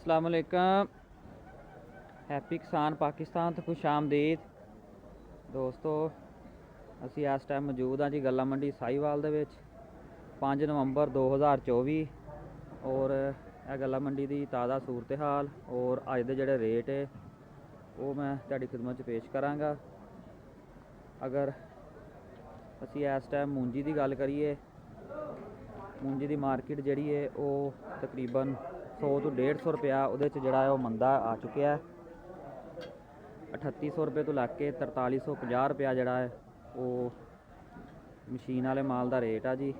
अस्सलाम वालेकुम। हैप्पी किसान पाकिस्तान तो खुश आमदीद दोस्तों। असी इस टाइम मौजूद हाँ जी गल्ला मंडी साहिवाल दे विच 5 नवंबर 2024 और यह गल्ला मंडी की ताज़ा सूरत हाल और अज दे जिहड़े रेट है वो मैं तुहाडी खिदमत च पेश करांगा। अगर असी इस टाइम मूंजी की गल करिए, मूंजी की मार्केट जिहड़ी है वो तकरीबन 100 तो 150 रुपया उहदे च जिहड़ा है वो मंदा आ चुकिया है। 3800 रुपये तो लैके 4350 रुपया जिहड़ा है वो मशीन वाले माल का रेट आ जी।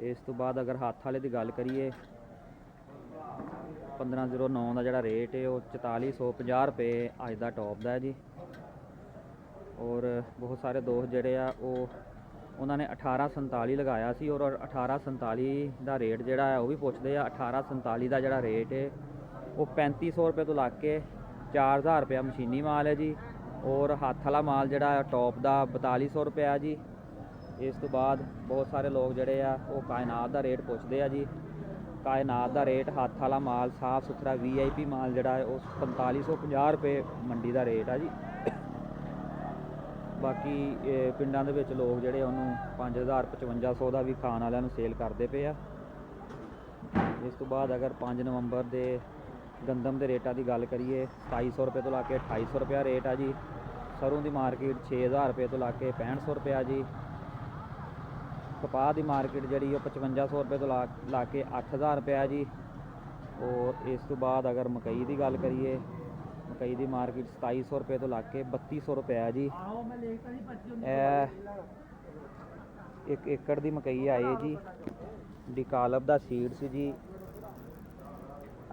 इस तो बाद अगर हत्थ वाले की गल करिए 1509 का जिहड़ा रेट है वो 4450 रुपये अज का टॉप का है जी। और बहुत सारे दोस्त जिहड़े आ वो उन्होंने 1847 लगाया सी और 1847 का रेट जिहड़ा है वो भी पुछते हैं। 1847 का जिहड़ा रेट है वो 3500 रुपये तो लग के 4000 रुपया मशीनी माल है जी। और हत्थ वाला माल जिहड़ा है टॉप का 4200 रुपया है जी। इस तो बाद बहुत सारे लोग जिहड़े आ वो कायनात का रेट पुछते हैं जी। कायनात का रेट हत्थ वाला माल साफ सुथरा VIP माल जिहड़ा है वो 4550 रुपये मंडी का रेट है जी। बाकी पिंडां दे विच लोग जिहड़े उन्होंने 5000 5500 का भी खाण वालियां सेल करते पे आ। इस तो बाद अगर 5 नवंबर के गंदम के रेटा की गल करिए 2700 रुपये तो ला के 2800 रुपया रेट है जी। सरों की मार्केट 6000 रुपये तो ला के 6500 रुपया जी। कपाह की मार्केट जी 5500 रुपये तो ला के 8000 रुपया जी। और इस तो बाद अगर मकई की गल करिए मकई की मार्केट 2700 रुपये तो लग के 3200 रुपये है जी। एक एकड़ की मकई आई है जी। डिकालब का सीड सी जी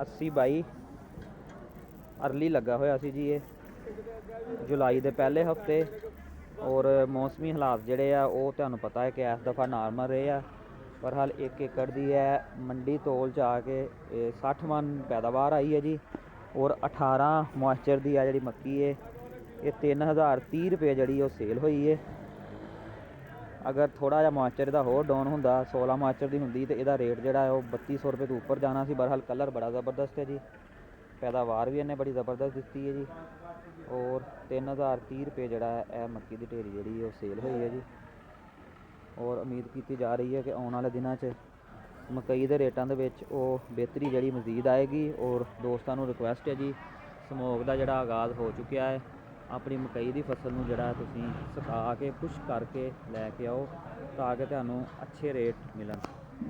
80/22 अर्ली लगा होया सी जी। ये जुलाई के पहले हफ्ते और मौसमी हालात जिहड़े आ वो तुहानूं पता है कि इस दफ़ा नॉर्मल रहे आ। पर हाल एक एकड़ की है मंडी तोल च आके 60 मन पैदावार आई है जी। और 18 मॉइस्चर की है जी मक्की है ये 3030 रुपये जी वो सेल हुई है। अगर थोड़ा जहा मॉइस्चर का होर डाउन होंदा 16 मॉइस्चर की होंदी तो यदा रेट जोड़ा है वो 3200 रुपये तो उपर जाना सी। बहरहाल कलर बड़ा ज़बरदस्त है जी, पैदावार भी इन्हें बड़ी ज़बरदस्त दी है जी। और 3030 रुपये जोड़ा है मक्की की ढेरी जी वो सेल हुई है जी। और उम्मीद की जा रही है कि आने वाले दिनों में मकई के रेटों के बेहतरी जी मजीद आएगी। और दोस्तों को रिक्वेस्ट है जी समोक का जोड़ा आगाज़ हो चुका है। अपनी मकई की फसल में जोड़ा तुसीं सुका के खुश करके लैके आओ ताकि तुहानूं अच्छे रेट मिलन।